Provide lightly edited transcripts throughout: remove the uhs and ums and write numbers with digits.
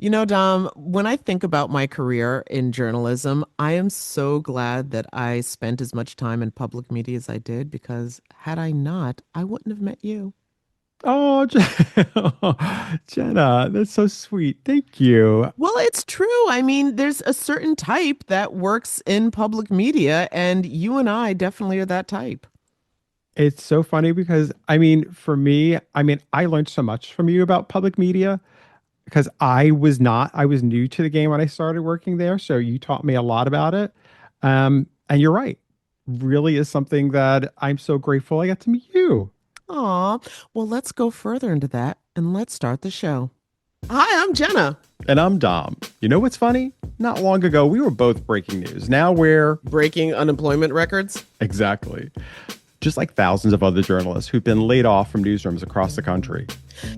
Dom, when I think about my career in journalism, I am so glad that I spent as much time in public media as I did because had I not, I wouldn't have met you. Oh, Jenna, that's so sweet. Thank you. Well, it's true. I mean, there's a certain type that works in public media, and you and I definitely are that type. It's so funny because for me, I learned so much from you about public media because I was new to the game when I started working there. So you taught me a lot about it. And you're right. Really is something that I'm so grateful I got to meet you. Aw, well, let's go further into that and let's start the show. Hi, I'm Jenna. And I'm Dom. You know what's funny? Not long ago, we were both breaking news. Now we're Breaking unemployment records. exactly just like thousands of other journalists who've been laid off from newsrooms across the country.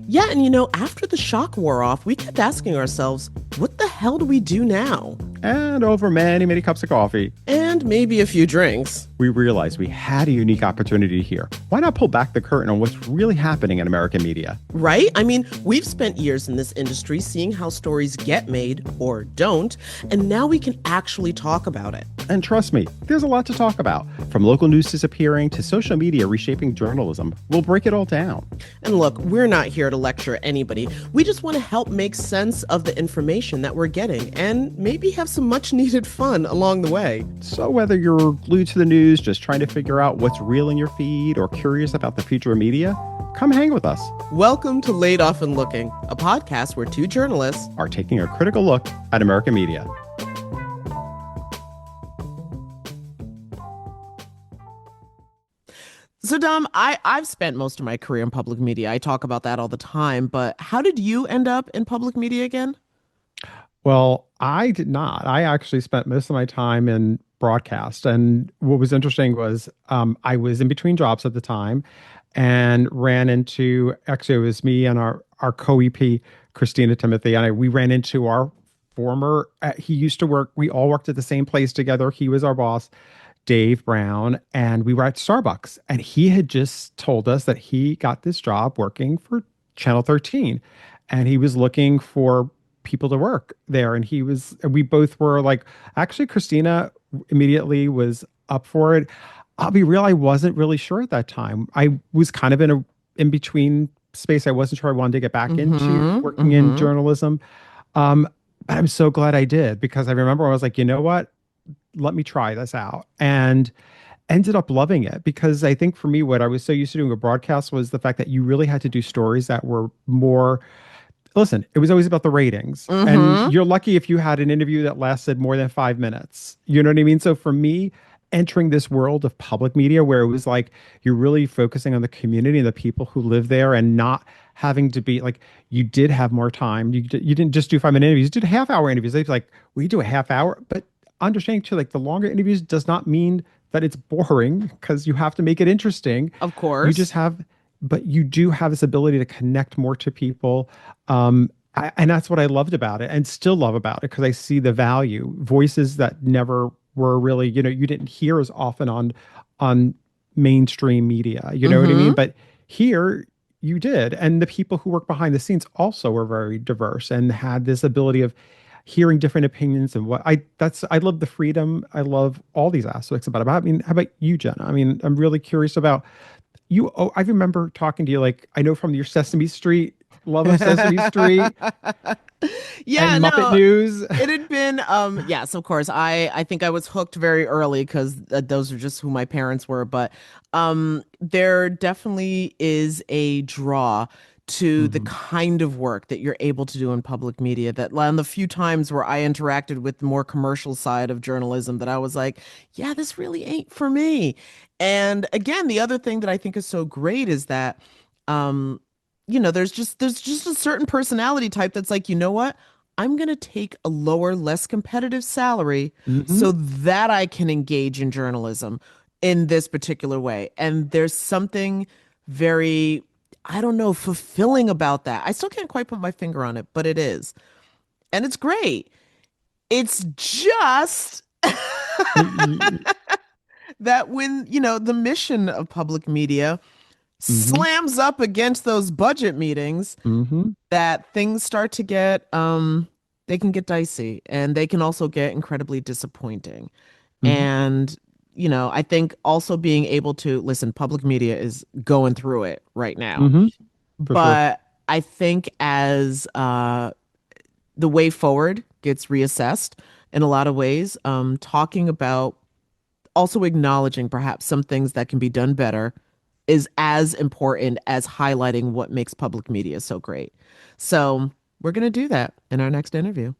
Yeah, and after the shock wore off, we kept asking ourselves, what the hell do we do now? And over many, many cups of coffee, And maybe a few drinks. we realized we had a unique opportunity here. Why not pull back the curtain on what's really happening in American media? Right? I mean, we've spent years in this industry seeing how stories get made or don't, and now we can actually talk about it. And trust me, there's a lot to talk about. From local news disappearing to social media reshaping journalism, we'll break it all down. And look, we're not here to lecture anybody. We just want to help make sense of the information that we're getting and maybe have some much needed fun along the way. So whether you're glued to the news, just trying to figure out what's real in your feed, or curious about the future of media, come hang with us. Welcome to Laid Off and Looking, a podcast where two journalists Are taking a critical look at American media. So, Dom, I've spent most of my career in public media. I talk about that all the time, but how did you end up in public media again? Well, I did not. I actually spent most of my time in broadcast. And what was interesting was I was in between jobs at the time and ran into, actually, it was me and our co-EP, Christina Timothy, and we ran into our former, he used to work, we all worked at the same place together. He was our boss, Dave Brown, and we were at Starbucks. And he had just told us that he got this job working for Channel 13 and he was looking for people to work there. And we both were like, actually, Christina immediately was up for it. I'll be real, I wasn't really sure at that time. I was kind of in a in between space. I wasn't sure I wanted to get back into Mm-hmm. working in Mm-hmm. journalism. But I'm so glad I did because I remember I was like, you know what? Let me try this out. And ended up loving it because I think for me, what I was so used to doing a broadcast was the fact that you really had to do stories that were more. Listen, it was always about the ratings. And Mm-hmm. you're lucky if you had an interview that lasted more than 5 minutes. You know what I mean? So for me, entering this world of public media where it was like you're really focusing on the community and the people who live there and not having to be like you did have more time. You didn't just do 5 minute interviews, you did half-hour interviews. They'd be like, we do a half hour, but understanding too, like the longer interviews does not mean that it's boring because you have to make it interesting. Of You just course. have, but you do have this ability to connect more to people. And that's what I loved about it and still love about it because I see the value, voices that never were really, you didn't hear as often on mainstream media. You know what I mean? Mm-hmm. But here you did. And the people who work behind the scenes also were very diverse and had this ability of hearing different opinions and I love the freedom. I love all these aspects about it. But I mean, how about you, Jenna? I mean, I'm really curious about you. Oh, I remember talking to you, like, I know from your Sesame Street, love of Sesame Street Yeah, and Muppet no, News. it had been yes, of course. I think I was hooked very early because those are just who my parents were, but there definitely is a draw to the Hmm. kind of work that you're able to do in public media that on the few times where I interacted with the more commercial side of journalism that I was like, yeah, this really ain't for me. And again, the other thing that I think is so great is that um there's just a certain personality type that's like, you know what? I'm going to take a lower, less competitive salary Hmm. so that I can engage in journalism in this particular way. And there's something very, I don't know, fulfilling about that. I still can't quite put my finger on it, but it is. And it's great. It's just that when, the mission of public media Hmm. slams up against those budget meetings, Hmm. that things start to get They can get dicey and they can also get incredibly disappointing. Hmm. And, I think also being able to listen, public media is going through it right now. Hmm. For sure. But I think as the way forward gets reassessed in a lot of ways, talking about also acknowledging perhaps some things that can be done better is as important as highlighting what makes public media so great. So we're going to do that in our next interview.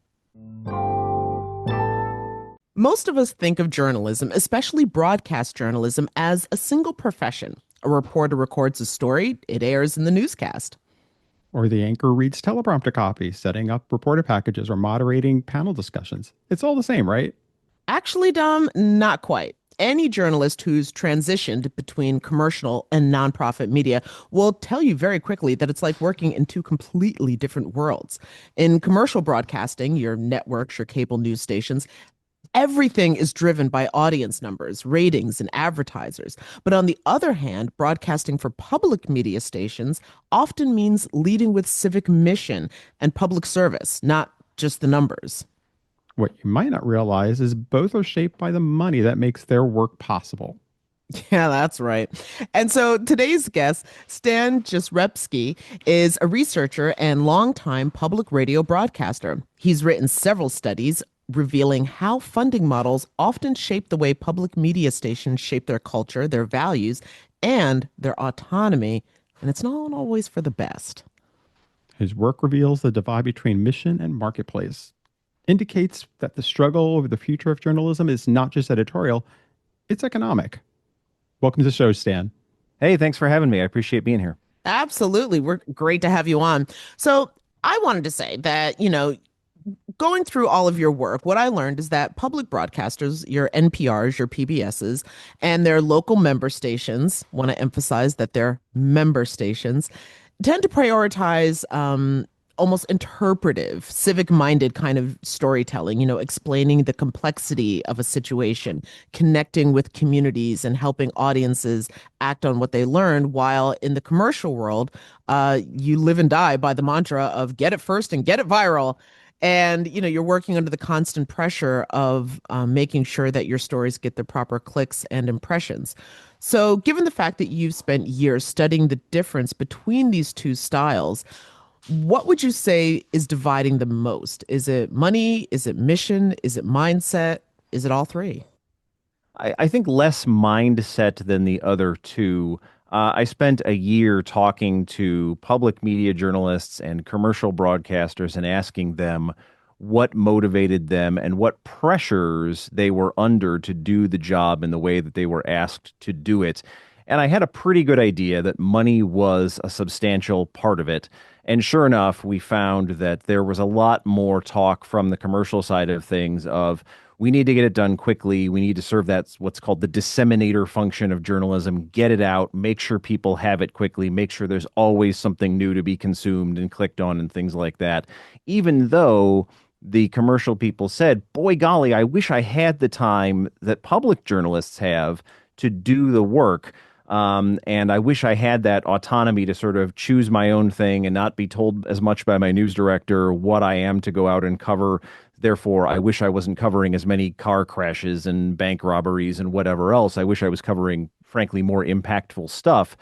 Most of us think of journalism, especially broadcast journalism, as a single profession. A reporter records a story, it airs in the newscast. Or the anchor reads teleprompter copy, setting up reporter packages or moderating panel discussions. It's all the same, right? Actually, Dom, not quite. Any journalist who's transitioned between commercial and nonprofit media will tell you very quickly that it's like working in two completely different worlds. In commercial broadcasting, your networks, your cable news stations, everything is driven by audience numbers, ratings, and advertisers. But on the other hand, broadcasting for public media stations often means leading with civic mission and public service, not just the numbers. What you might not realize is both are shaped by the money that makes their work possible. Yeah, that's right. And so today's guest, Stan Jastrzebski, is a researcher and longtime public radio broadcaster. He's written several studies revealing how funding models often shape the way public media stations shape their culture, their values, and their autonomy. And it's not always for the best. His work reveals the divide between mission and marketplace, indicates that the struggle over the future of journalism is not just editorial, it's economic. Welcome to the show, Stan. Hey, thanks for having me. I appreciate being here. Absolutely. We're great to have you on. So I wanted to say that, going through all of your work, what I learned is that public broadcasters, your NPRs, your PBSs, and their local member stations, want to emphasize that they're member stations, tend to prioritize almost interpretive, civic minded kind of storytelling, explaining the complexity of a situation, connecting with communities, and helping audiences act on what they learned. While in the commercial world, you live and die by the mantra of get it first and get it viral. And you're working under the constant pressure of making sure that your stories get the proper clicks and impressions. So, given the fact that you've spent years studying the difference between these two styles, what would you say is dividing the most? Is it money? Is it mission? Is it mindset? Is it all three? I think less mindset than the other two. I spent a year talking to public media journalists and commercial broadcasters and asking them what motivated them and what pressures they were under to do the job in the way that they were asked to do it. And I had a pretty good idea that money was a substantial part of it. And sure enough, we found that there was a lot more talk from the commercial side of things of we need to get it done quickly. We need to serve that what's called the disseminator function of journalism, get it out, make sure people have it quickly, make sure there's always something new to be consumed and clicked on and things like that. Even though the commercial people said, boy, golly, I wish I had the time that public journalists have to do the work. And I wish I had that autonomy to sort of choose my own thing and not be told as much by my news director what I am to go out and cover. Therefore, I wish I wasn't covering as many car crashes and bank robberies and whatever else. I wish I was covering, frankly, more impactful stuff,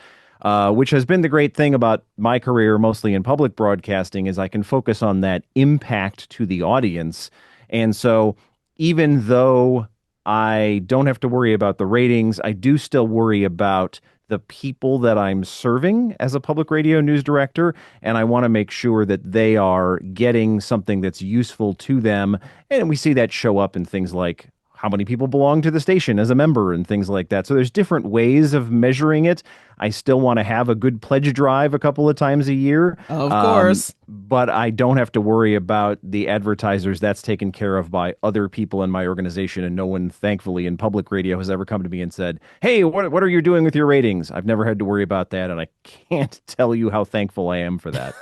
which has been the great thing about my career, mostly in public broadcasting, is I can focus on that impact to the audience. And so even though I don't have to worry about the ratings, I do still worry about the people that I'm serving as a public radio news director, and I want to make sure that they are getting something that's useful to them. And we see that show up in things like how many people belong to the station as a member and things like that. So there's different ways of measuring it. I still want to have a good pledge drive a couple of times a year. Of course. But I don't have to worry about the advertisers. That's taken care of by other people in my organization. And no one, thankfully, in public radio has ever come to me and said, hey, what are you doing with your ratings? I've never had to worry about that. And I can't tell you how thankful I am for that.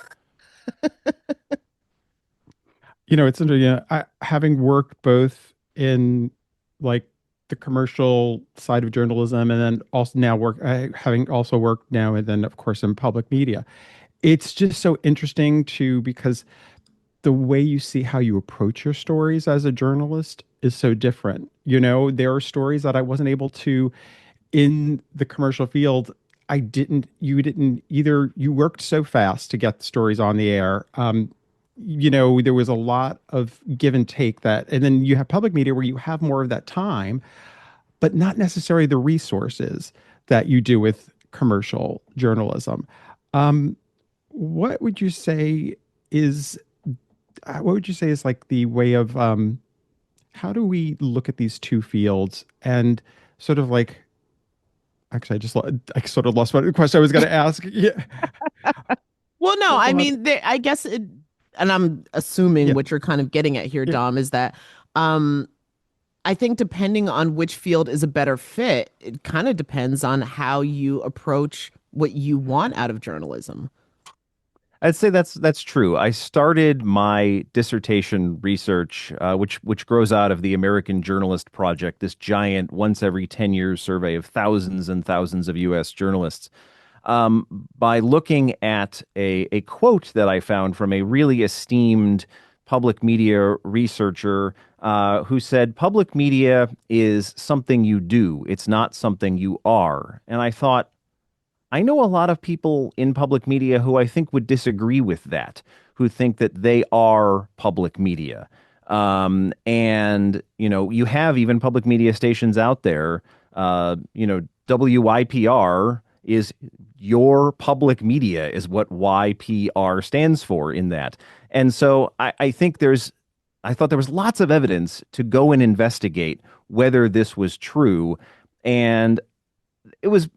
It's interesting. Having worked both in like the commercial side of journalism and then also now having also worked now and then, of course, in public media. It's just so interesting because the way you see how you approach your stories as a journalist is so different. You know, there are stories that I wasn't able to in the commercial field. You didn't either. You worked so fast to get the stories on the air. You know, there was a lot of give and take that, and then you have public media where you have more of that time, but not necessarily the resources that you do with commercial journalism. Um, what would you say is what would you say is like the way of how do we look at these two fields and sort of like actually I sort of lost what question I was going to ask. Yeah. Well, no, Well, I how- mean, I guess it, and I'm assuming yeah. what you're kind of getting at here, Yeah. Dom, is that um, I think depending on which field is a better fit, it kind of depends on how you approach what you want out of journalism. I'd say that's true. I started my dissertation research, which grows out of the American Journalist Project, this giant once every 10 years survey of thousands and thousands of U.S. journalists, by looking at a quote that I found from a really esteemed public media researcher who said, "Public media is something you do, it's not something you are." And I thought, I know a lot of people in public media who I think would disagree with that, who think that they are public media. And, you know, you have even public media stations out there, WYPR is your public media, is what YPR stands for in that. And so I think I thought there was lots of evidence to go and investigate whether this was true. And it was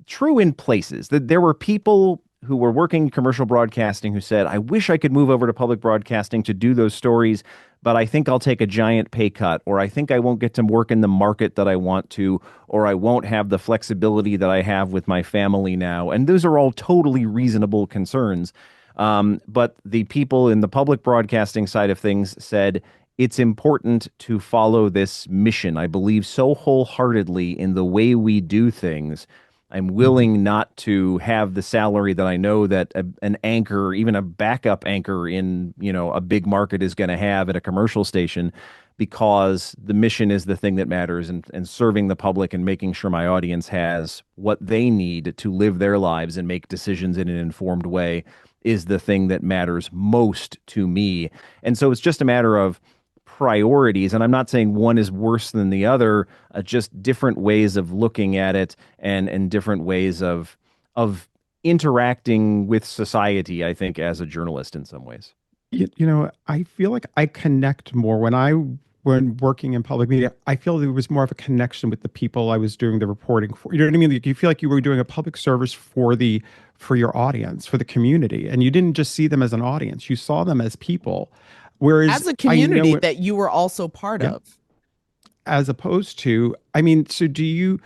true in places that there were people who were working in commercial broadcasting who said, I wish I could move over to public broadcasting to do those stories, but I think I'll take a giant pay cut, or I think I won't get to work in the market that I want to, or I won't have the flexibility that I have with my family now. And those are all totally reasonable concerns. But the people in the public broadcasting side of things said, it's important to follow this mission. I believe so wholeheartedly in the way we do things. I'm Mhm. willing not to have the salary that I know that an anchor, even a backup anchor in, a big market is going to have at a commercial station, because the mission is the thing that matters, and serving the public and making sure my audience has what they need to live their lives and make decisions in an informed way is the thing that matters most to me. And so it's just a matter of priorities. And I'm not saying one is worse than the other, just different ways of looking at it, and different ways of interacting with society, I think, as a journalist in some ways. I feel like I connect more when working in public media. I feel there was more of a connection with the people I was doing the reporting for. You know what I mean? Like, you feel like you were doing a public service for your audience, for the community, and you didn't just see them as an audience. You saw them as people. Whereas As a I community know it, that you were also part yeah, of. as opposed to, I mean, so do you,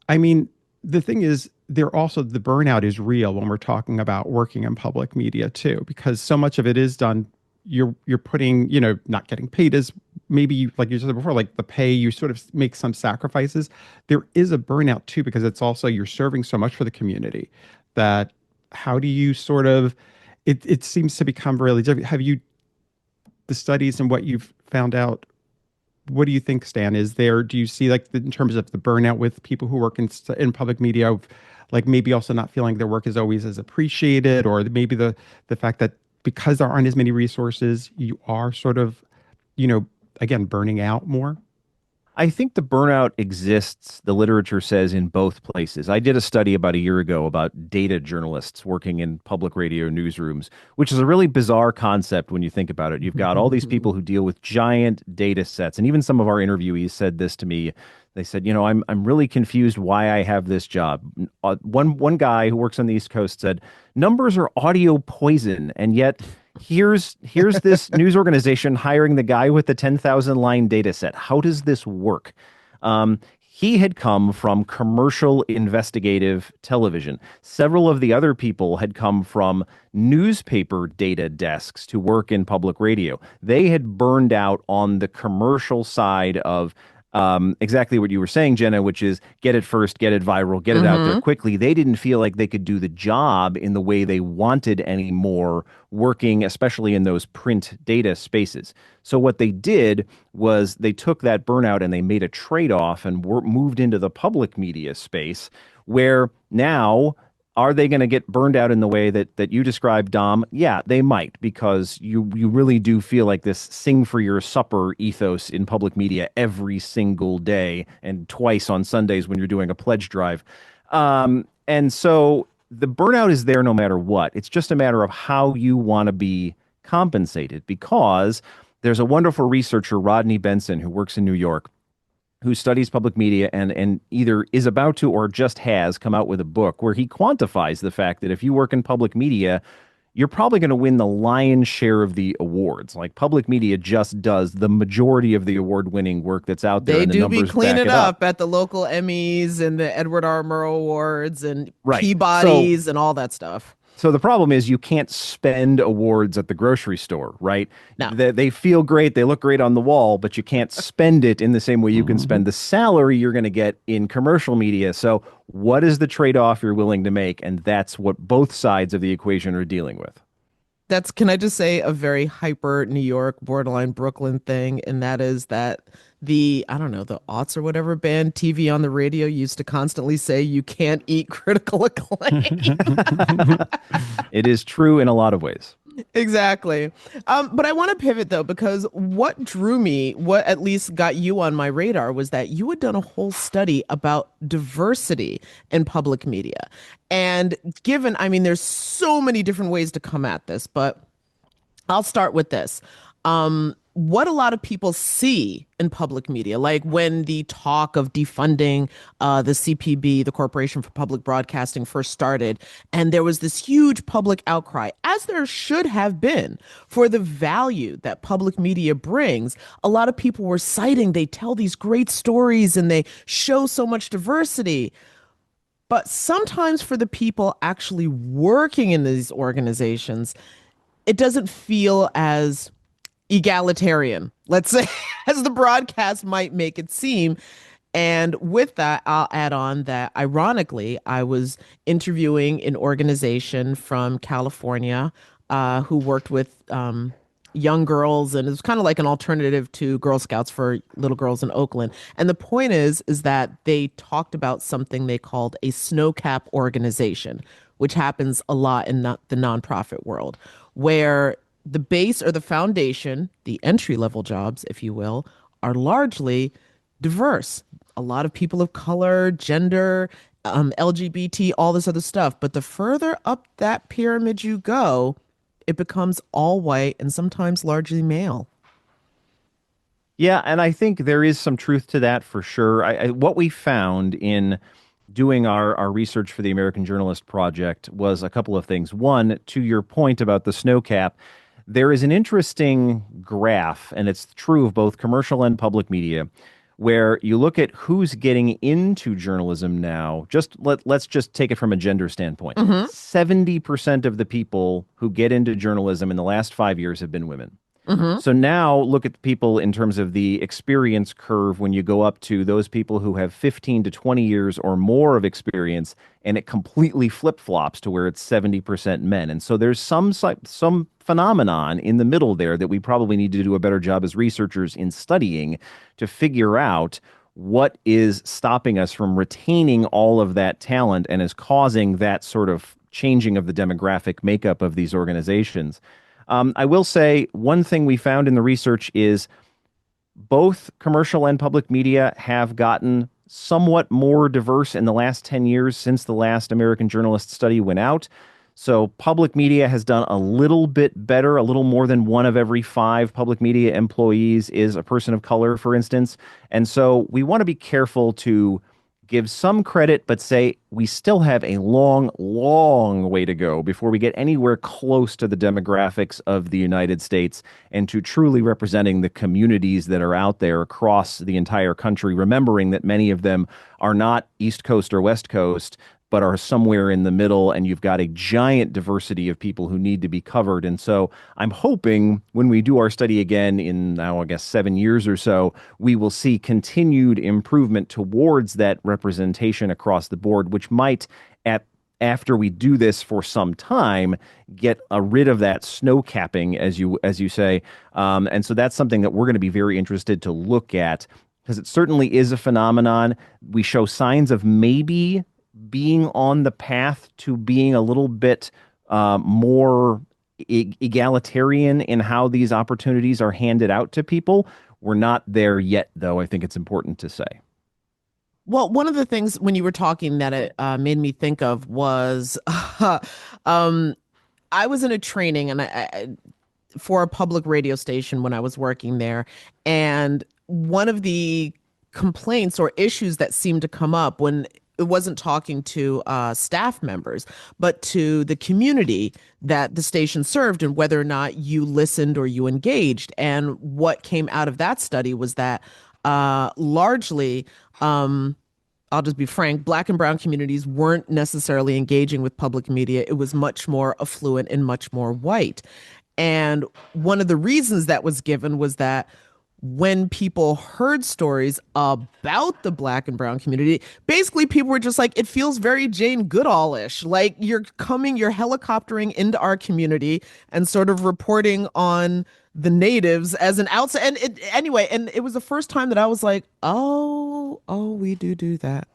I mean, the thing is, there also the burnout is real when we're talking about working in public media too, because so much of it is done. You're putting, not getting paid as maybe like you said before, like the pay, you sort of make some sacrifices. There is a burnout too, because it's also you're serving so much for the community that how do you sort of it seems to become really difficult. Have you the studies and what you've found out, what do you think, Stan? Do you see like in terms of the burnout with people who work in public media, of like maybe also not feeling their work is always as appreciated, or maybe the fact that because there aren't as many resources, you are sort of, you know, again, burning out more? I think the burnout exists, the literature says, in both places. I did a study about a year ago about data journalists working in public radio newsrooms, which is a really bizarre concept when you think about it. You've got all these people who deal with giant data sets, and even some of our interviewees said this to me. They said, I'm really confused why I have this job. One guy who works on the East Coast said, numbers are audio poison, and yet here's this news organization hiring the guy with the 10,000 line data set. How does this work? He had come from commercial investigative television. Several of the other people had come from newspaper data desks to work in public radio. They had burned out on the commercial side of exactly what you were saying, Jenna, which is get it first, get it viral, get it out there Mm-hmm. quickly. They didn't feel like they could do the job in the way they wanted anymore, working especially in those print data spaces. So what they did was they took that burnout and they made a trade-off and moved into the public media space where now are they going to get burned out in the way that you described, Dom? Yeah, they might, because you really do feel like this sing for your supper ethos in public media every single day and twice on Sundays when you're doing a pledge drive. And so the burnout is there no matter what. It's just a matter of how you want to be compensated, because there's a wonderful researcher, Rodney Benson, who works in New York, who studies public media and either is about to or just has come out with a book where he quantifies the fact that if you work in public media, you're probably going to win the lion's share of the awards. Like, public media just does the majority of the award-winning work that's out there, They and the do be numbers back cleaning it up. up at the local Emmys and the Edward R. Murrow Awards and Right. Peabodys and all that stuff. So the problem is you can't spend awards at the grocery store, right? No. They feel great, they look great on the wall, but you can't spend it in the same way you can Mhm. spend the salary you're going to get in commercial media. So what is the trade-off you're willing to make? And that's what both sides of the equation are dealing with. That's, can I just say, a very hyper New York, borderline Brooklyn thing, and that is that I don't know, the aughts or whatever band TV on the radio used to constantly say you can't eat critical acclaim. It is true in a lot of ways. Exactly. But I want to pivot though, because what drew me, what at least got you on my radar, was that you had done a whole study about diversity in public media. And given, I mean, there's so many different ways to come at this, but I'll start with this. What a lot of people see in public media, like when the talk of defunding the CPB, the Corporation for Public Broadcasting, first started, and there was this huge public outcry, as there should have been, for the value that public media brings. A lot of people were citing, they tell these great stories and they show so much diversity. But sometimes for the people actually working in these organizations, it doesn't feel as egalitarian, let's say, as the broadcast might make it seem. And with that, I'll add on that ironically, I was interviewing an organization from California who worked with young girls, and it was kind of like an alternative to Girl Scouts for little girls in Oakland. And the point is that they talked about something they called a snowcap organization, which happens a lot in the nonprofit world, where the base or the foundation, the entry level jobs, if you will, are largely diverse. A lot of people of color, gender, LGBT, all this other stuff. But the further up that pyramid you go, it becomes all white and sometimes largely male. Yeah, and I think there is some truth to that for sure. What we found in doing our research for the American Journalist Project was a couple of things. One, to your point about the snow cap, there is an interesting graph, and it's true of both commercial and public media, where you look at who's getting into journalism now. Let's just take it from a gender standpoint. Mm-hmm. 70% of the people who get into journalism in the last 5 years have been women. Mm-hmm. So now look at the people in terms of the experience curve when you go up to those people who have 15 to 20 years or more of experience, and it completely flip-flops to where it's 70% men. And so there's some phenomenon in the middle there that we probably need to do a better job as researchers in studying to figure out what is stopping us from retaining all of that talent and is causing that sort of changing of the demographic makeup of these organizations. I will say one thing we found in the research is both commercial and public media have gotten somewhat more diverse in the last 10 years since the last American Journalist study went out. So public media has done a little bit better. A little more than 1 of every 5 public media employees is a person of color, for instance. And so we want to be careful to give some credit, but say we still have a long, long way to go before we get anywhere close to the demographics of the United States and to truly representing the communities that are out there across the entire country, remembering that many of them are not East Coast or West Coast, but are somewhere in the middle, and you've got a giant diversity of people who need to be covered. And so I'm hoping when we do our study again in now, I guess, 7 years or so, we will see continued improvement towards that representation across the board, which might at after we do this for some time, get rid of that snow capping, as you say, and so that's something that we're going to be very interested to look at because it certainly is a phenomenon. We show signs of maybe being on the path to being a little bit more egalitarian in how these opportunities are handed out to people. We're not there yet, though. I think it's important to say. Well, one of the things when you were talking that it made me think of was I was in a training and for a public radio station when I was working there. And one of the complaints or issues that seemed to come up when it wasn't talking to staff members, but to the community that the station served and whether or not you listened or you engaged. And what came out of that study was that largely, I'll just be frank, Black and brown communities weren't necessarily engaging with public media. It was much more affluent and much more white. And one of the reasons that was given was that when people heard stories about the Black and brown community, basically people were just like, it feels very Jane Goodall-ish. Like you're helicoptering into our community and sort of reporting on the natives as an outside. And anyway, and it was the first time that I was like, oh, we do that.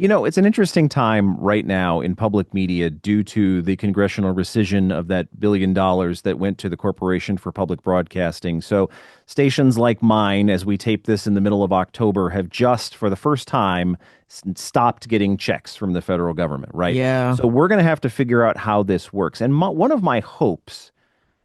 It's an interesting time right now in public media due to the congressional rescission of that $1 billion that went to the Corporation for Public Broadcasting. So stations like mine, as we tape this in the middle of October, have just for the first time stopped getting checks from the federal government, right? Yeah. So we're going to have to figure out how this works. And one of my hopes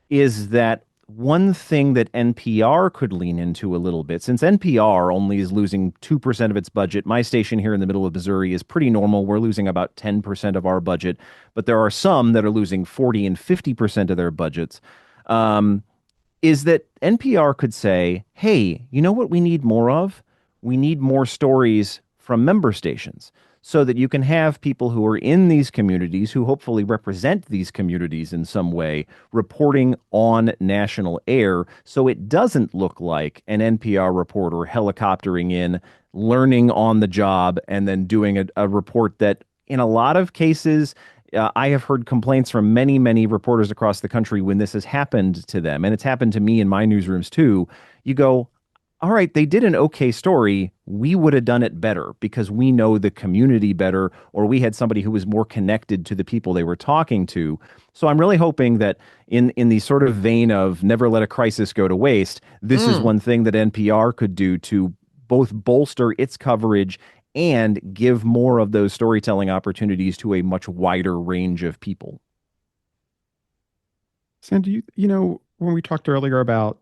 is that one thing that NPR could lean into a little bit, since NPR only is losing 2% of its budget, my station here in the middle of Missouri is pretty normal. We're losing about 10% of our budget, but there are some that are losing 40 and 50% of their budgets. Is that NPR could say, hey, you know what we need more of? We need more stories from member stations, so that you can have people who are in these communities, who hopefully represent these communities in some way, reporting on national air, so it doesn't look like an NPR reporter helicoptering in, learning on the job, and then doing a report that, in a lot of cases, I have heard complaints from many, many reporters across the country when this has happened to them, and it's happened to me in my newsrooms too. You go, all right, they did an okay story. We would have done it better because we know the community better, or we had somebody who was more connected to the people they were talking to. So I'm really hoping that in the sort of vein of never let a crisis go to waste, this is one thing that NPR could do to both bolster its coverage and give more of those storytelling opportunities to a much wider range of people. Sandy, when we talked earlier about,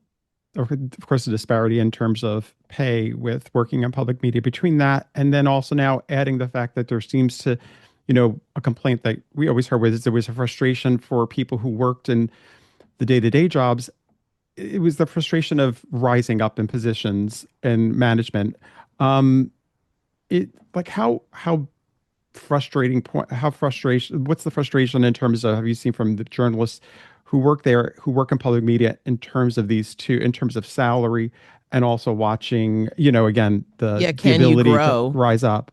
of course, the disparity in terms of pay with working on public media, between that and then also now adding the fact that there seems to, a complaint that we always heard was there was a frustration for people who worked in the day-to-day jobs. It was the frustration of rising up in positions and management. It like how frustrating point, how frustration, what's the frustration in terms of, have you seen from the journalists who work there, who work in public media, in terms of these two, in terms of salary and also watching, again, the Can you ability to grow? rise up?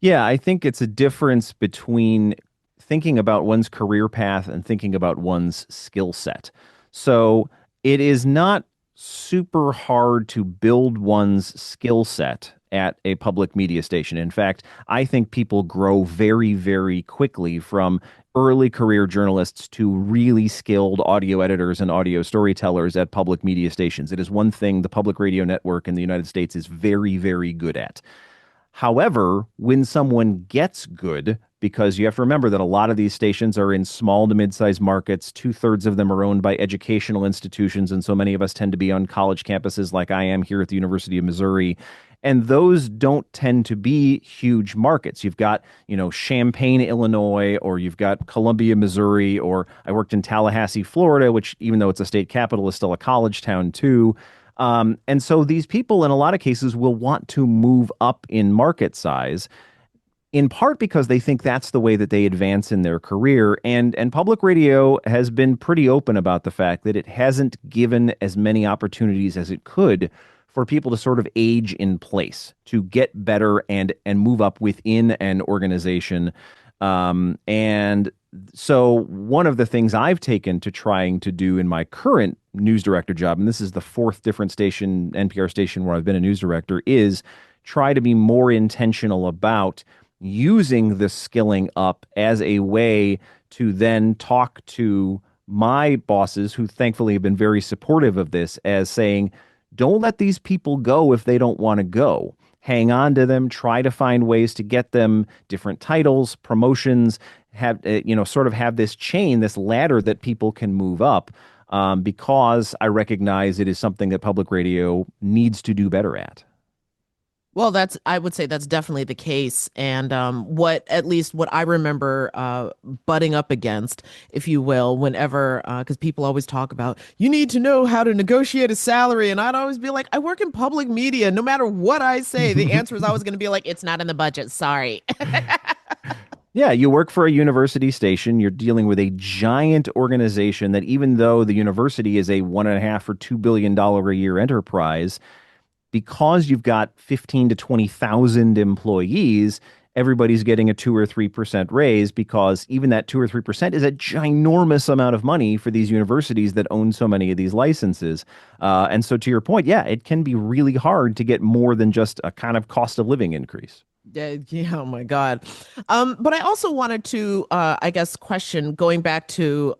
Yeah, I think it's a difference between thinking about one's career path and thinking about one's skill set. So it is not super hard to build one's skill set at a public media station. In fact, I think people grow very, very quickly from early career journalists to really skilled audio editors and audio storytellers at public media stations. It is one thing the public radio network in the United States is very, very good at. However, when someone gets good, because you have to remember that a lot of these stations are in small to mid-sized markets, 2/3 of them are owned by educational institutions, and so many of us tend to be on college campuses like I am here at the University of Missouri. And those don't tend to be huge markets. You've got, Champaign, Illinois, or you've got Columbia, Missouri, or I worked in Tallahassee, Florida, which even though it's a state capital is still a college town too. And so these people in a lot of cases will want to move up in market size. in part because they think that's the way that they advance in their career. And public radio has been pretty open about the fact that it hasn't given as many opportunities as it could for people to sort of age in place, to get better and move up within an organization. And so one of the things I've taken to trying to do in my current news director job, and this is the fourth different station, NPR station where I've been a news director, is try to be more intentional about using the skilling up as a way to then talk to my bosses, who thankfully have been very supportive of this, as saying, don't let these people go if they don't want to go. Hang on to them, try to find ways to get them different titles, promotions, have, sort of have this chain, this ladder that people can move up, because I recognize it is something that public radio needs to do better at. Well, I would say that's definitely the case. And at least what I remember butting up against, if you will, whenever, because people always talk about, you need to know how to negotiate a salary. And I'd always be like, I work in public media. No matter what I say, the answer is always going to be like, it's not in the budget. Sorry. Yeah, you work for a university station. You're dealing with a giant organization that, even though the university is a 1.5 or $2 billion a year enterprise, because you've got 15 to 20,000 employees, everybody's getting a 2 or 3% raise, because even that 2 or 3% is a ginormous amount of money for these universities that own so many of these licenses. And so, to your point, yeah, it can be really hard to get more than just a kind of cost of living increase. Yeah, yeah, oh my God. But I also wanted to, I guess, question going back to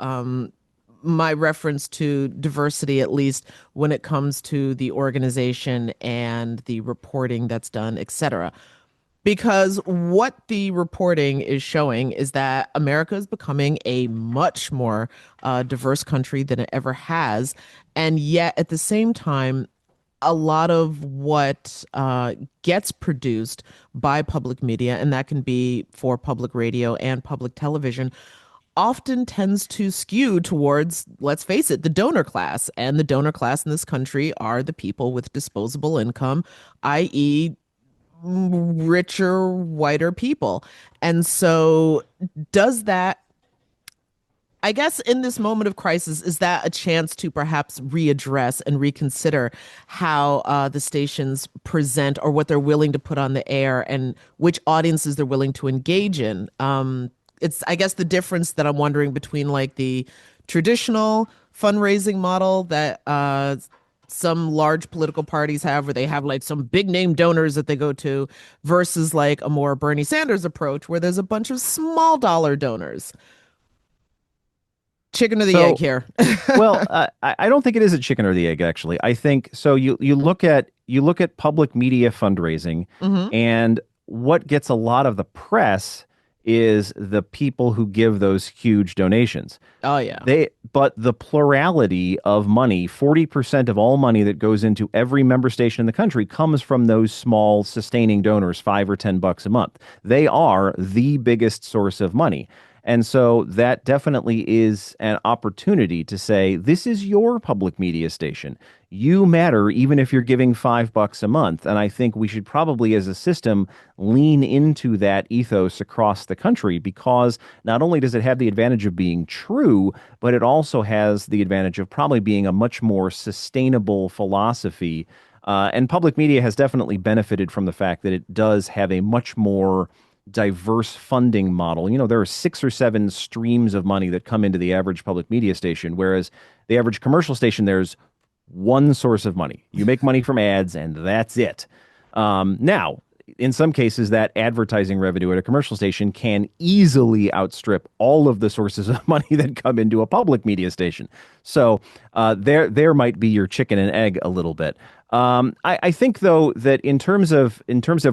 my reference to diversity, at least when it comes to the organization and the reporting that's done, et cetera. Because what the reporting is showing is that America is becoming a much more diverse country than it ever has. And yet, at the same time, a lot of what gets produced by public media, and that can be for public radio and public television, often tends to skew towards, let's face it, the donor class. And the donor class in this country are the people with disposable income, i.e., richer, whiter people. And so, does that, I guess, in this moment of crisis, is that a chance to perhaps readdress and reconsider how the stations present, or what they're willing to put on the air, and which audiences they're willing to engage in? It's, I guess, the difference that I'm wondering between like the traditional fundraising model that some large political parties have, where they have like some big name donors that they go to, versus like a more Bernie Sanders approach, where there's a bunch of small dollar donors. Chicken or the egg So, here. well, I don't think it is a chicken or the egg, actually. I think so. You look at public media fundraising, Hmm. and what gets a lot of the press is the people who give those huge donations. Oh yeah. But the plurality of money, 40% of all money that goes into every member station in the country, comes from those small sustaining donors, $5 or $10 a month. They are the biggest source of money. And so that definitely is an opportunity to say, this is your public media station. You matter, even if you're giving $5 a month. And I think we should probably, as a system, lean into that ethos across the country, because not only does it have the advantage of being true, but it also has the advantage of probably being a much more sustainable philosophy. And public media has definitely benefited from the fact that it does have a much more diverse funding model. There are 6 or 7 streams of money that come into the average public media station, whereas the average commercial station, there's one source of money. You make money from ads, and that's it. Now, in some cases, that advertising revenue at a commercial station can easily outstrip all of the sources of money that come into a public media station. So there might be your chicken and egg a little bit. I think, though, that in terms of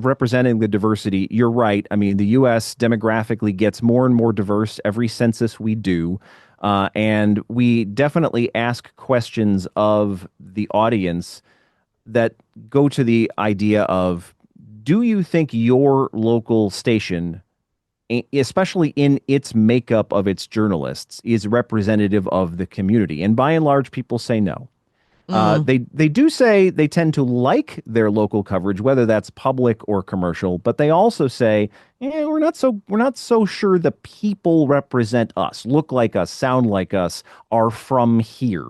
representing the diversity, you're right. I mean, the U.S. demographically gets more and more diverse every census we do. And we definitely ask questions of the audience that go to the idea of, do you think your local station, especially in its makeup of its journalists, is representative of the community? And by and large, people say no. Mm. They do say they tend to like their local coverage, whether that's public or commercial, but they also say, yeah, we're not so sure the people represent us, look like us, sound like us, are from here.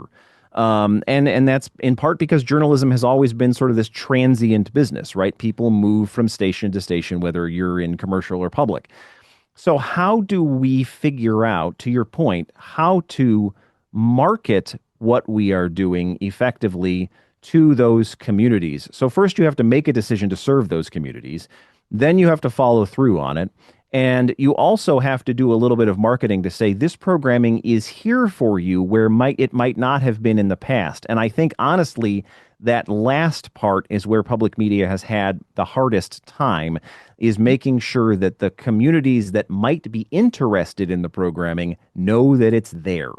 And that's in part because journalism has always been sort of this transient business, right? People move from station to station, whether you're in commercial or public. So, how do we figure out, to your point, how to market what we are doing effectively to those communities? So, first, you have to make a decision to serve those communities. Then, you have to follow through on it. And you also have to do a little bit of marketing to say this programming is here for you where it might not have been in the past. And I think, honestly, that last part is where public media has had the hardest time, is making sure that the communities that might be interested in the programming know that it's there.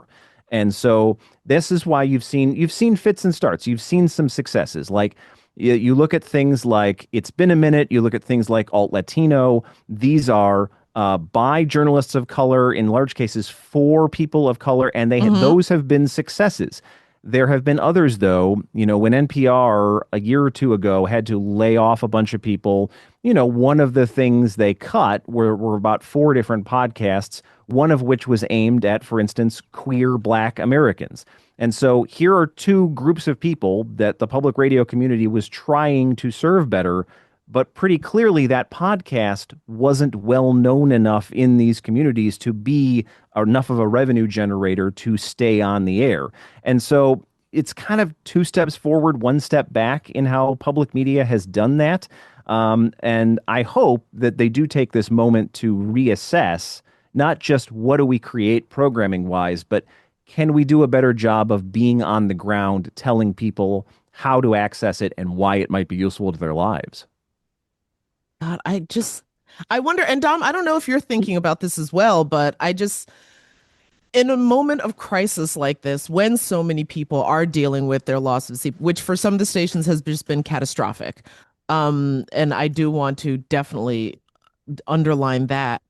And so this is why you've seen fits and starts. You've seen some successes. Like you look at things like It's Been a Minute, you look at things like Alt Latino. These are by journalists of color, in large cases for people of color, and Hmm. those have been successes. There have been others, though. When NPR a year or two ago had to lay off a bunch of people, one of the things they cut were about four different podcasts, one of which was aimed at, for instance, queer Black Americans. And so here are two groups of people that the public radio community was trying to serve better, but pretty clearly that podcast wasn't well known enough in these communities to be enough of a revenue generator to stay on the air. And so it's kind of two steps forward, one step back in how public media has done that. And I hope that they do take this moment to reassess not just what do we create programming wise, but can we do a better job of being on the ground, telling people how to access it and why it might be useful to their lives? God, I wonder, and Dom, I don't know if you're thinking about this as well, but in a moment of crisis like this, when so many people are dealing with their loss of sleep, which for some of the stations has just been catastrophic, and I do want to definitely underline that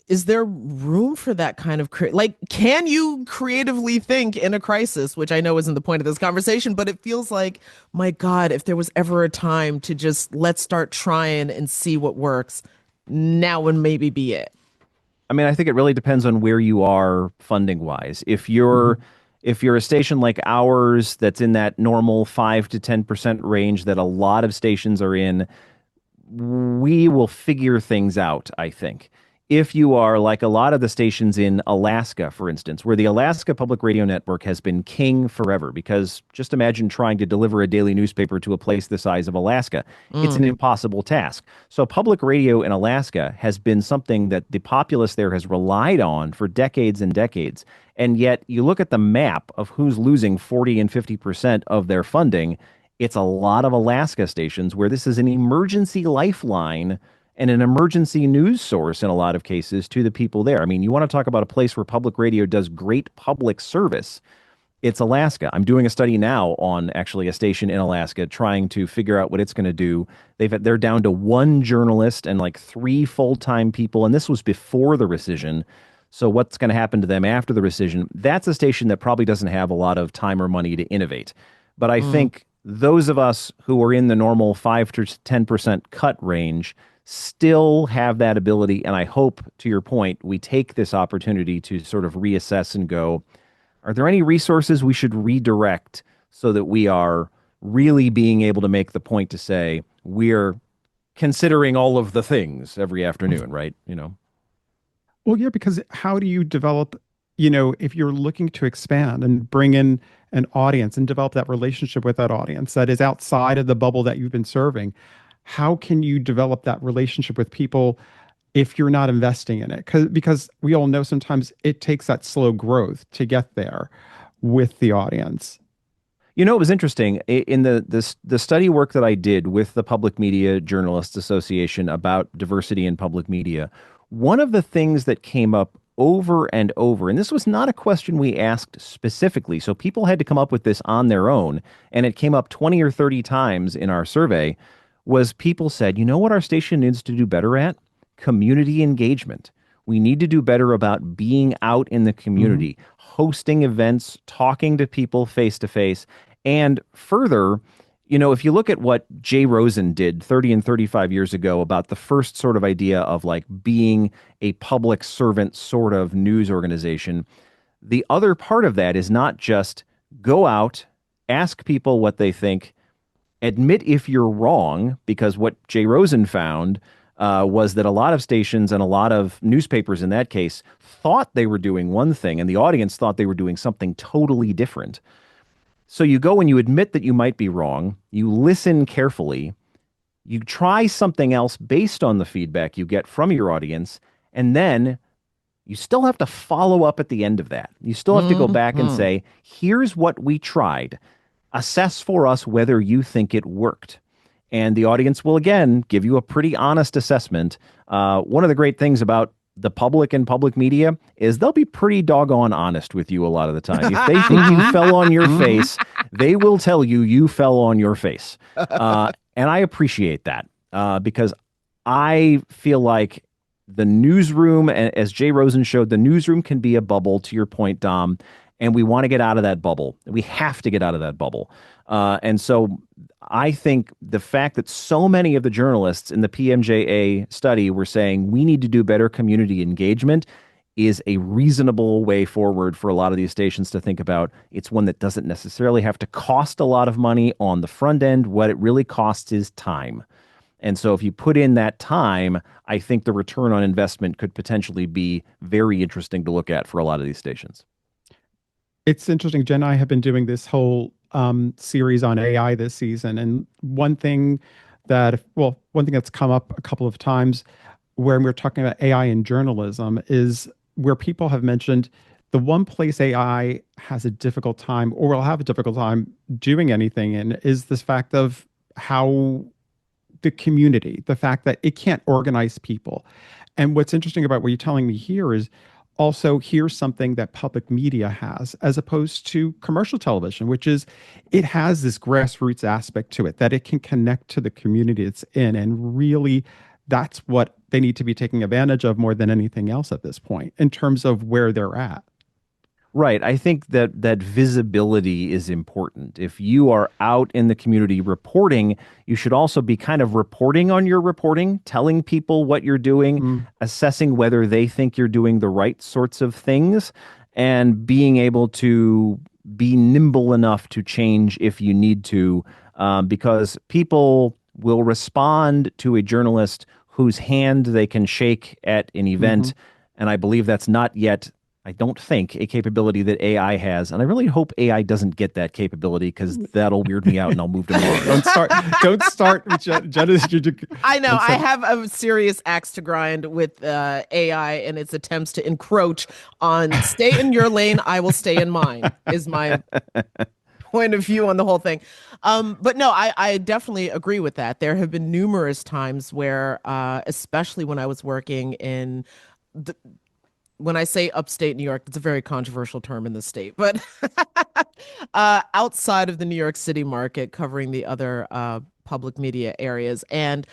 is there room for that kind of like can you creatively think in a crisis, which I know isn't the point of this conversation, but it feels like, my God, if there was ever a time to just let's start trying and see what works, now would maybe be it. I mean, I think it really depends on where you are funding wise. If you're a station like ours that's in that normal 5 to 10% range that a lot of stations are in, we will figure things out, I think. If you are like a lot of the stations in Alaska, for instance, where the Alaska Public Radio Network has been king forever, because just imagine trying to deliver a daily newspaper to a place the size of Alaska. It's Mm. an impossible task. So, public radio in Alaska has been something that the populace there has relied on for decades and decades. And yet, you look at the map of who's losing 40 and 50% of their funding, it's a lot of Alaska stations where this is an emergency lifeline and an emergency news source in a lot of cases to the people there. I mean, you want to talk about a place where public radio does great public service. It's Alaska. I'm doing a study now on actually a station in Alaska trying to figure out what it's going to do. They're down to one journalist and like three full-time people, and this was before the rescission. So what's going to happen to them after the rescission? That's a station that probably doesn't have a lot of time or money to innovate. But I Mm. think those of us who are in the normal 5 to 10% cut range still have that ability. And I hope, to your point, we take this opportunity to sort of reassess and go, are there any resources we should redirect so that we are really being able to make the point to say we're considering all of the things every afternoon, right? Well, yeah, because how do you develop, if you're looking to expand and bring in an audience and develop that relationship with that audience that is outside of the bubble that you've been serving, how can you develop that relationship with people if you're not investing in it? Because we all know sometimes it takes that slow growth to get there with the audience. It was interesting in the study work that I did with the Public Media Journalists Association about diversity in public media. One of the things that came up over and over, and this was not a question we asked specifically, so people had to come up with this on their own, and it came up 20 or 30 times in our survey, was people said, you know what our station needs to do better at? Community engagement. We need to do better about being out in the Hmm. community, hosting events, talking to people face to face. And further, if you look at what Jay Rosen did 30 and 35 years ago about the first sort of idea of like being a public servant sort of news organization, the other part of that is not just go out, ask people what they think, admit if you're wrong, because what Jay Rosen found was that a lot of stations and a lot of newspapers in that case thought they were doing one thing and the audience thought they were doing something totally different. So you go and you admit that you might be wrong, you listen carefully, you try something else based on the feedback you get from your audience, and then you still have to follow up at the end of that. You still have to go back and Hmm. say, here's what we tried. Assess for us whether you think it worked. And the audience will again give you a pretty honest assessment. One of the great things about the public and public media is they'll be pretty doggone honest with you a lot of the time. If they think you Hmm. fell on your Hmm. face, they will tell you you fell on your face. And I appreciate that because I feel like the newsroom, as Jay Rosen showed, the newsroom can be a bubble, to your point, Dom, and we want to get out of that bubble. We have to get out of that bubble. And so I think the fact that so many of the journalists in the PMJA study were saying we need to do better community engagement is a reasonable way forward for a lot of these stations to think about. It's one that doesn't necessarily have to cost a lot of money on the front end. What it really costs is time. And so if you put in that time, I think the return on investment could potentially be very interesting to look at for a lot of these stations. It's interesting. Jen and I have been doing this whole series on AI this season. And one thing that's come up a couple of times when we're talking about AI in journalism is where people have mentioned the one place AI has a difficult time or will have a difficult time doing anything in is this fact of how the community, the fact that it can't organize people. And what's interesting about what you're telling me here is also here's something that public media has as opposed to commercial television, which is it has this grassroots aspect to it that it can connect to the community it's in. And really, that's what they need to be taking advantage of more than anything else at this point in terms of where they're at. Right. I think that visibility is important. If you are out in the community reporting, you should also be kind of reporting on your reporting, telling people what you're doing, Mm. assessing whether they think you're doing the right sorts of things, and being able to be nimble enough to change if you need to, because people will respond to a journalist whose hand they can shake at an Hmm. event. And I believe that's not yet, I don't think, a capability that AI has. And I really hope AI doesn't get that capability because that'll weird me out and I'll move to Mars. Don't start. Don't start with Jen. I know Don't I start. have a serious axe to grind with AI and its attempts to encroach on stay in your lane, I will stay in mine, is my point of view on the whole thing. But no, I definitely agree with that. There have been numerous times where, especially when I was working in the, when I say upstate New York, it's a very controversial term in the state, but outside of the New York City market, covering the other public media areas. And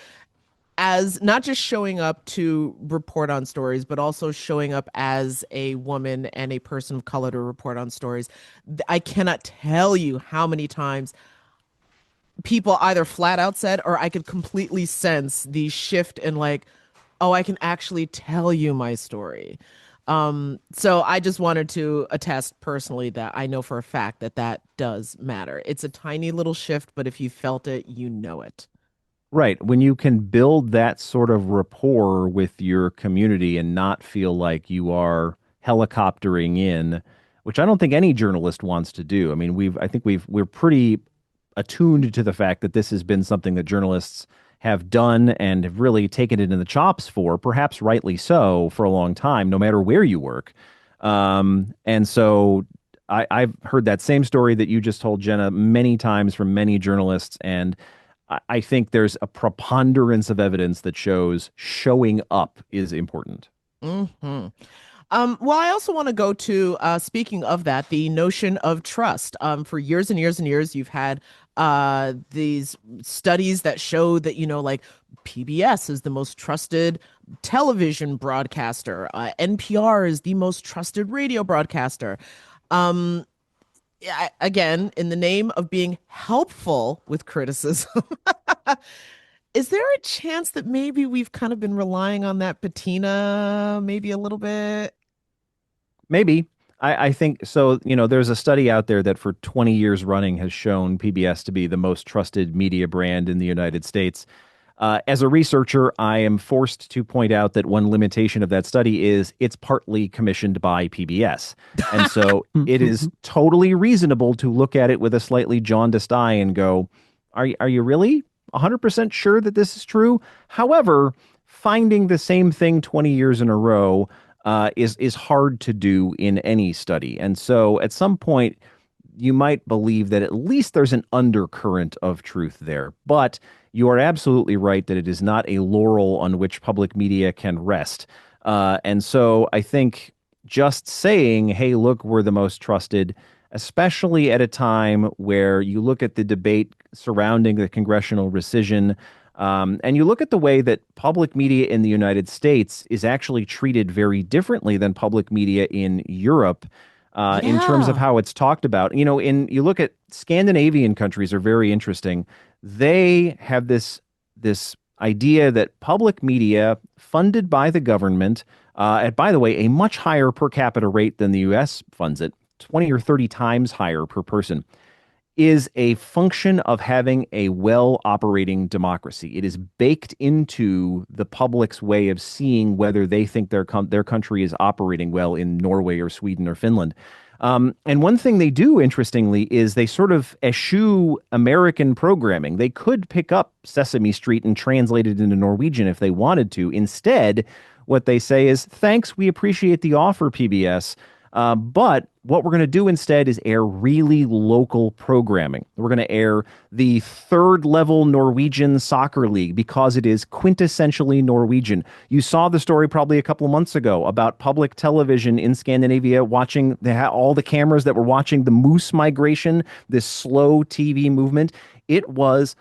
as not just showing up to report on stories, but also showing up as a woman and a person of color to report on stories, I cannot tell you how many times people either flat out said, or I could completely sense the shift in like, oh, I can actually tell you my story. So I just wanted to attest personally that I know for a fact that that does matter. It's a tiny little shift, but if you felt it, you know it. Right. When you can build that sort of rapport with your community and not feel like you are helicoptering in, which I don't think any journalist wants to do. I mean, we're pretty attuned to the fact that this has been something that journalists have done and have really taken it in the chops for, perhaps rightly so, for a long time, no matter where you work. And so I've heard that same story that you just told, Jenna, many times from many journalists. And I think there's a preponderance of evidence that shows showing up is important. Hmm. Well, I also want to go to speaking of that, the notion of trust. For years and years and years, you've had these studies that show that, like PBS is the most trusted television broadcaster. NPR is the most trusted radio broadcaster. Um, Again, in the name of being helpful with criticism, is there a chance that maybe we've kind of been relying on that patina maybe a little bit? Maybe. I think so. There's a study out there that for 20 years running has shown PBS to be the most trusted media brand in the United States. As a researcher, I am forced to point out that one limitation of that study is it's partly commissioned by PBS. And so it is totally reasonable to look at it with a slightly jaundiced eye and go, are you really 100% sure that this is true? However, finding the same thing 20 years in a row is hard to do in any study. And so at some point, you might believe that at least there's an undercurrent of truth there. But you are absolutely right that it is not a laurel on which public media can rest. And so I think just saying, hey, look, we're the most trusted, especially at a time where you look at the debate surrounding the congressional rescission, and you look at the way that public media in the United States is actually treated very differently than public media in Europe. In terms of Yeah. how it's talked about. You look at Scandinavian countries are very interesting. They have this idea that public media funded by the government, at by the way, a much higher per capita rate than the US funds it, 20 or 30 times higher per person, is a function of having a well operating democracy. It is baked into the public's way of seeing whether they think their country is operating well in Norway or Sweden or Finland. And one thing they do, interestingly, is they sort of eschew American programming. They could pick up Sesame Street and translate it into Norwegian if they wanted to. Instead, what they say is, thanks, we appreciate the offer, PBS. But what we're going to do instead is air really local programming. We're going to air the third level Norwegian soccer league because it is quintessentially Norwegian. You saw the story probably a couple of months ago about public television in Scandinavia watching all the cameras that were watching the moose migration, this slow TV movement. It was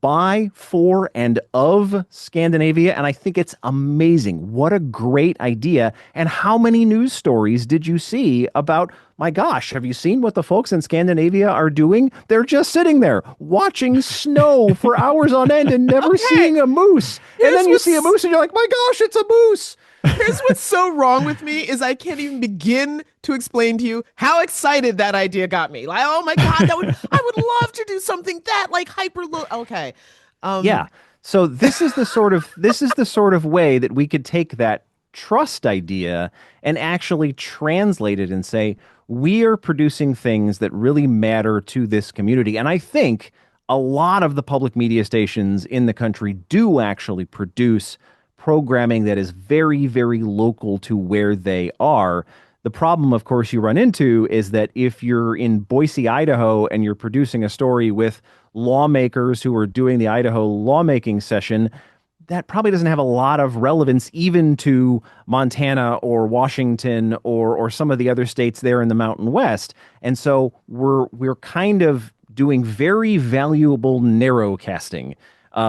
by, for, and of Scandinavia. And I think it's amazing. What a great idea. And how many news stories did you see about, my gosh, have you seen what the folks in Scandinavia are doing? They're just sitting there watching snow for hours on end and never Okay. seeing a moose. And Here's then you see a what's moose and you're like, my gosh, it's a moose. Here's what's so wrong with me is I can't even begin to explain to you how excited that idea got me. Like, oh my God, I would love to do something that like hyper low. Okay. Yeah. Um, So this is the sort of way that we could take that trust idea and actually translate it and say we are producing things that really matter to this community. And I think a lot of the public media stations in the country do actually produce programming that is very, very local to where they are. The problem, of course, you run into is that if you're in Boise, Idaho, and you're producing a story with lawmakers who are doing the Idaho lawmaking session, that probably doesn't have a lot of relevance even to Montana or Washington or some of the other states there in the Mountain West. And so we're kind of doing very valuable narrowcasting,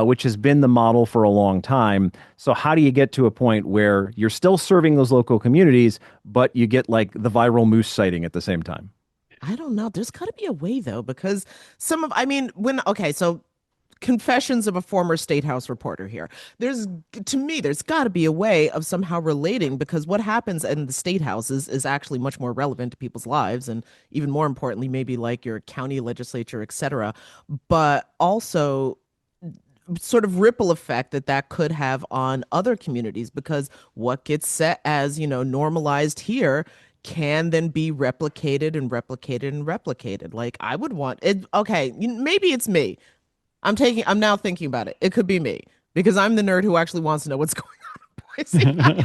which has been the model for a long time. So how do you get to a point where you're still serving those local communities, but you get like the viral moose sighting at the same time? I don't know. There's got to be a way though, because I mean, okay, so confessions of a former state house reporter here. To me, there's got to be a way of somehow relating because what happens in the state houses is actually much more relevant to people's lives and even more importantly, maybe like your county legislature, et cetera. But also sort of ripple effect that could have on other communities because what gets set as, normalized here can then be replicated and replicated and replicated. Like I would want it. Okay, maybe it's me. I'm now thinking about it. It could be me because I'm the nerd who actually wants to know what's going on in Boise,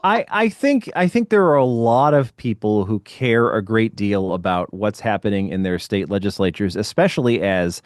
Idaho. I think there are a lot of people who care a great deal about what's happening in their state legislatures, especially as,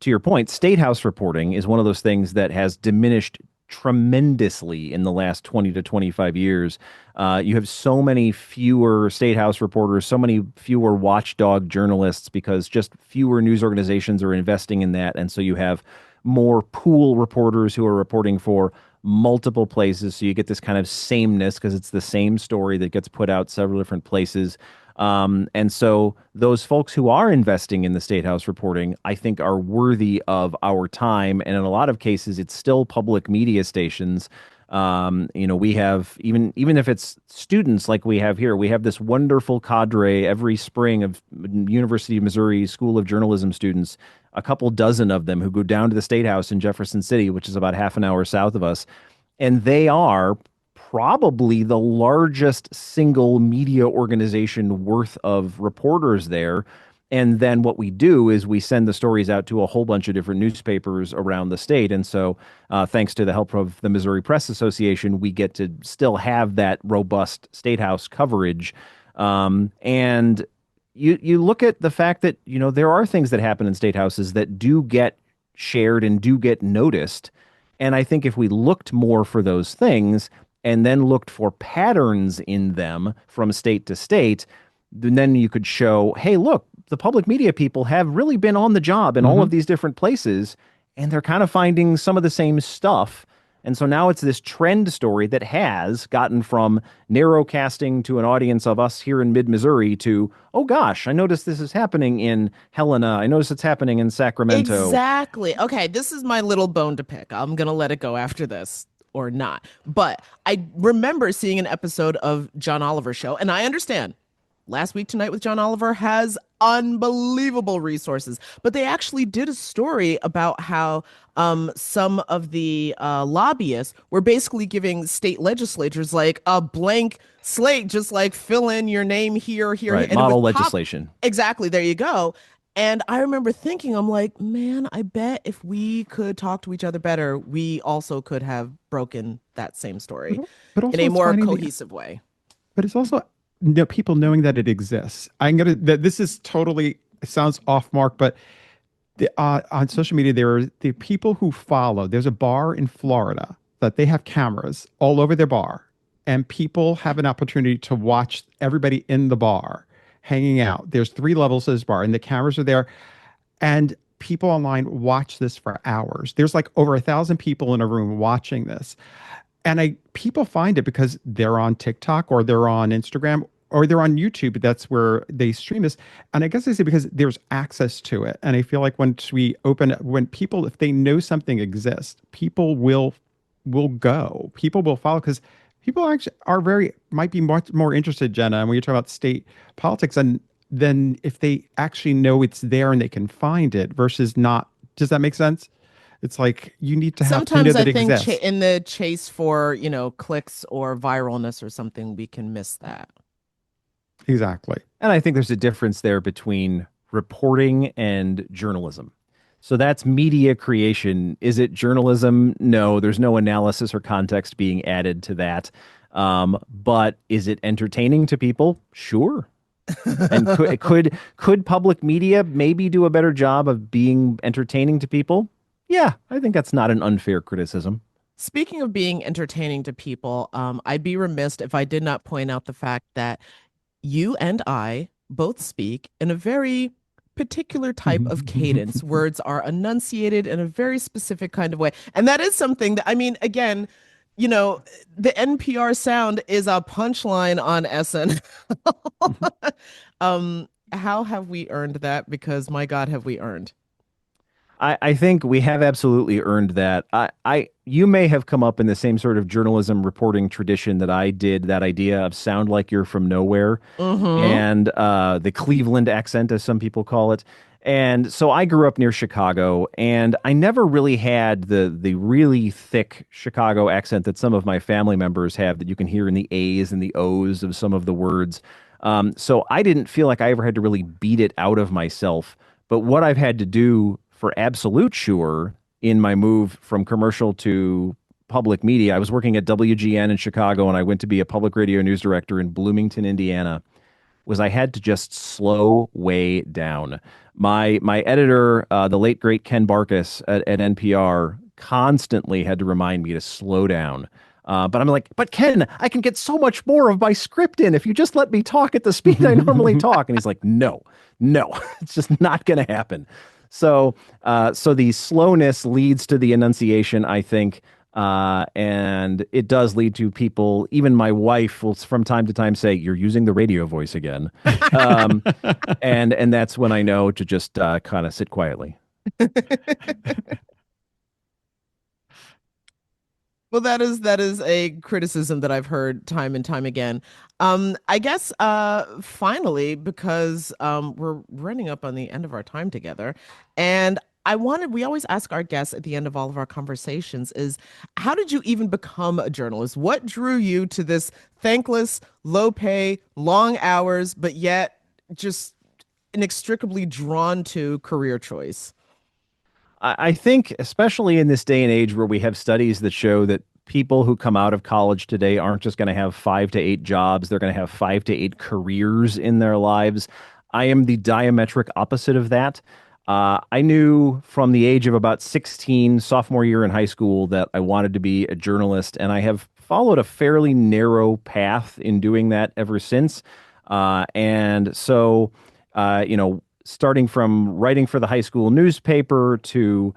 to your point, state house reporting is one of those things that has diminished tremendously in the last 20 to 25 years. You have so many fewer state house reporters, so many fewer watchdog journalists because just fewer news organizations are investing in that. And so you have more pool reporters who are reporting for multiple places. So you get this kind of sameness because it's the same story that gets put out several different places. And so those folks who are investing in the State House reporting, I think, are worthy of our time. And in a lot of cases, it's still public media stations. We have even if it's students like we have here, we have this wonderful cadre every spring of University of Missouri School of Journalism students, a couple dozen of them who go down to the State House in Jefferson City, which is about half an hour south of us. And they are probably the largest single media organization worth of reporters there. And then what we do is we send the stories out to a whole bunch of different newspapers around the state. And so, thanks to the help of the Missouri Press Association, we get to still have that robust State House coverage. And you look at the fact that, there are things that happen in state houses that do get shared and do get noticed. And I think if we looked more for those things and then looked for patterns in them from state to state, then you could show, hey, look, the public media people have really been on the job in all of these different places, and they're kind of finding some of the same stuff. And so now it's this trend story that has gotten from narrowcasting to an audience of us here in mid-Missouri to, oh gosh, I noticed this is happening in Helena. I noticed it's happening in Sacramento. Exactly. Okay, this is my little bone to pick. I'm going to let it go after this or not. But I remember seeing an episode of John Oliver's show, and I understand Last Week Tonight with John Oliver has unbelievable resources, but they actually did a story about how some of the lobbyists were basically giving state legislatures like a blank slate, just like fill in your name here, here, Right, here. model legislation. Exactly. There you go. And I remember thinking, I'm like, man, I bet if we could talk to each other better, we also could have broken that same story But also in a it's more finding cohesive way. But it's also people knowing that it exists. This is totally, it sounds off mark, but on social media, there are the people who follow. There's a bar in Florida that they have cameras all over their bar, and people have an opportunity to watch everybody in the bar hanging out. There's 3 levels of this bar, and the cameras are there, and people online watch this for hours. There's like over 1,000 people in a room watching this. And people find it because they're on TikTok or they're on Instagram or they're on YouTube. That's where they stream this. And I guess I say because there's access to it. And I feel like when people, if they know something exists, people will go. People will follow because people actually might be much more interested, Jenna, and when you talk about state politics, and then if they actually know it's there and they can find it versus not. Does that make sense? It's like you need to have to know Sometimes that I it think exists. in the chase for, clicks or viralness or something, we can miss that. Exactly. And I think there's a difference there between reporting and journalism. So that's media creation. Is it journalism? No, there's no analysis or context being added to that. But is it entertaining to people? Sure. And could public media maybe do a better job of being entertaining to people? Yeah, I think that's not an unfair criticism. Speaking of being entertaining to people, I'd be remiss if I did not point out the fact that you and I both speak in a very particular type of cadence. Words are enunciated in a very specific kind of way. And that is something that, I mean, again, the NPR sound is a punchline on SN. How have we earned that? Because my God, have we earned? I think we have absolutely earned that. You may have come up in the same sort of journalism reporting tradition that I did, that idea of sound like you're from nowhere and the Cleveland accent, as some people call it. And so I grew up near Chicago, and I never really had the really thick Chicago accent that some of my family members have that you can hear in the A's and the O's of some of the words. So I didn't feel like I ever had to really beat it out of myself. But what I've had to do for absolute sure in my move from commercial to public media, I was working at WGN in Chicago, and I went to be a public radio news director in Bloomington, Indiana, was I had to just slow way down. My editor, the late great Ken Barkas at NPR, constantly had to remind me to slow down. But I'm like, but Ken, I can get so much more of my script in if you just let me talk at the speed I normally talk. And he's like, no, it's just not going to happen. So the slowness leads to the enunciation, I think. And it does lead to people, even my wife will from time to time say, "You're using the radio voice again." Um, and that's when I know to just kind of sit quietly. Well, that is a criticism that I've heard time and time again. I guess finally, because we're running up on the end of our time together, and we always ask our guests at the end of all of our conversations is how did you even become a journalist? What drew you to this thankless, low pay, long hours, but yet just inextricably drawn to career choice? I think, especially in this day and age where we have studies that show that people who come out of college today aren't just going to have 5 to 8 jobs, they're going to have 5 to 8 careers in their lives. I am the diametric opposite of that. I knew from the age of about 16, sophomore year in high school, that I wanted to be a journalist, and I have followed a fairly narrow path in doing that ever since. And so, starting from writing for the high school newspaper to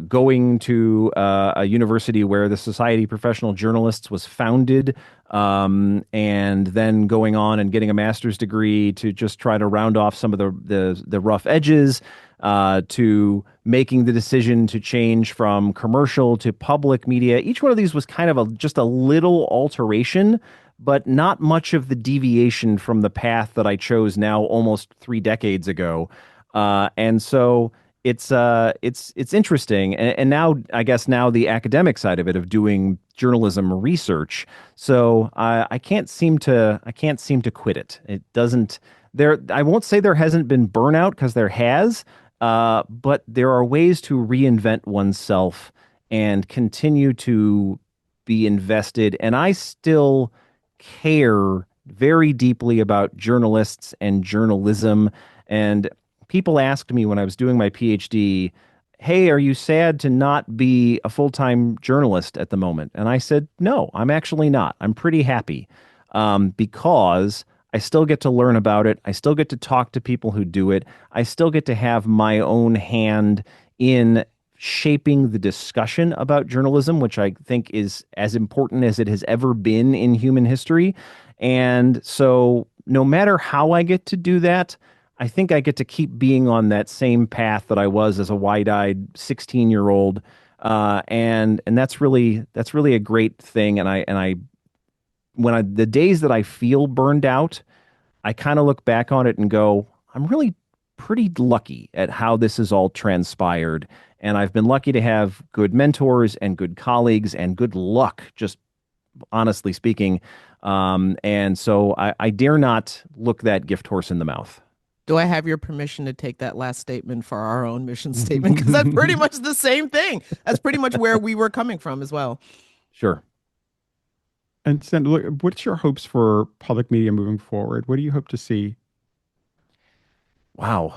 going to a university where the Society of Professional Journalists was founded, and then going on and getting a master's degree to just try to round off some of the rough edges, to making the decision to change from commercial to public media. Each one of these was kind of just a little alteration, but not much of the deviation from the path that I chose now almost 3 decades ago. And so it's interesting. And now I guess now the academic side of it of doing journalism research. So I can't seem to quit it. It doesn't there. I won't say there hasn't been burnout, because there has. But there are ways to reinvent oneself and continue to be invested. And I still care very deeply about journalists and journalism. And people asked me when I was doing my PhD, "Hey, are you sad to not be a full-time journalist at the moment?" And I said, "No, I'm actually not. I'm pretty happy, because I still get to learn about it. I still get to talk to people who do it. I still get to have my own hand in shaping the discussion about journalism, which I think is as important as it has ever been in human history. And so, no matter how I get to do that, I think I get to keep being on that same path that I was as a wide-eyed 16-year-old. And that's really a great thing. And I the days that I feel burned out, I kind of look back on it and go, I'm really pretty lucky at how this has all transpired. And I've been lucky to have good mentors and good colleagues and good luck, just honestly speaking. And so I dare not look that gift horse in the mouth. Do I have your permission to take that last statement for our own mission statement? Because that's pretty much the same thing. That's pretty much where we were coming from as well. Sure. And Stan, look, what's your hopes for public media moving forward? What do you hope to see? Wow.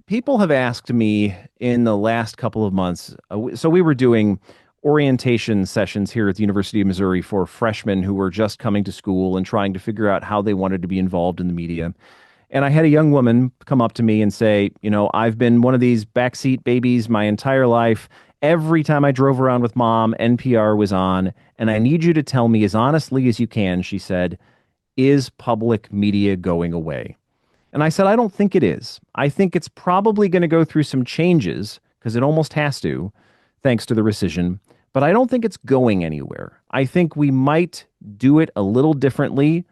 People have asked me in the last couple of months. So we were doing orientation sessions here at the University of Missouri for freshmen who were just coming to school and trying to figure out how they wanted to be involved in the media. And I had a young woman come up to me and say, I've been one of these backseat babies my entire life. Every time I drove around with mom, NPR was on. And I need you to tell me as honestly as you can, she said, is public media going away? And I said, I don't think it is. I think it's probably going to go through some changes, because it almost has to, thanks to the rescission. But I don't think it's going anywhere. I think we might do it a little differently.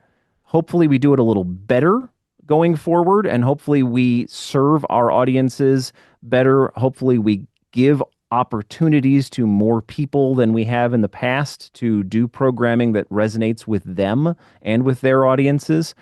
Hopefully, we do it a little better going forward, and hopefully, we serve our audiences better. Hopefully, we give opportunities to more people than we have in the past to do programming that resonates with them and with their audiences.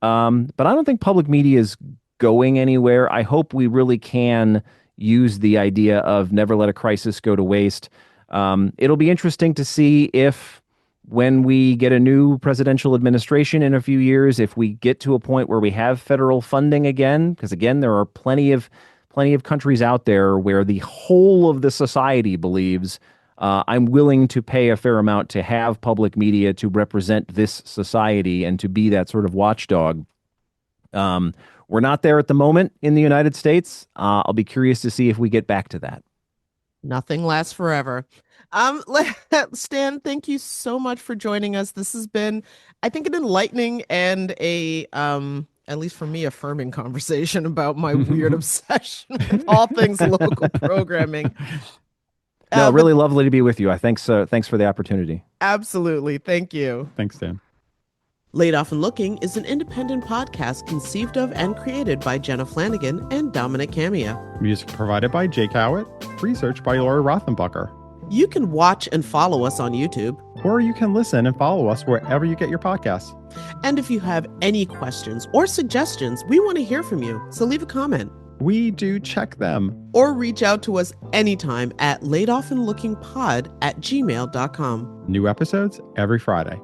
But I don't think public media is going anywhere. I hope we really can use the idea of never let a crisis go to waste. It'll be interesting to see if, when we get a new presidential administration in a few years, if we get to a point where we have federal funding again, because again, there are plenty of countries out there where the whole of the society believes I'm willing to pay a fair amount to have public media to represent this society and to be that sort of watchdog. We're not there at the moment in the United States. I'll be curious to see if we get back to that. Nothing lasts forever. Stan, thank you so much for joining us. This has been, I think, an enlightening and at least for me, affirming conversation about my weird obsession with all things local programming. No, But really lovely to be with you. I thanks for the opportunity. absolutely, thank you. Thanks, Dan. Laid Off and Looking is an independent podcast conceived of and created by Jenna Flanagan and Domenic Camia. Music provided by Jake Howitt. Research by Laura Rothenbucker. You can watch and follow us on YouTube. Or you can listen and follow us wherever you get your podcasts. And if you have any questions or suggestions, we want to hear from you. So leave a comment. We do check them. Or reach out to us anytime at laidofandlookingpod@gmail.com. New episodes every Friday.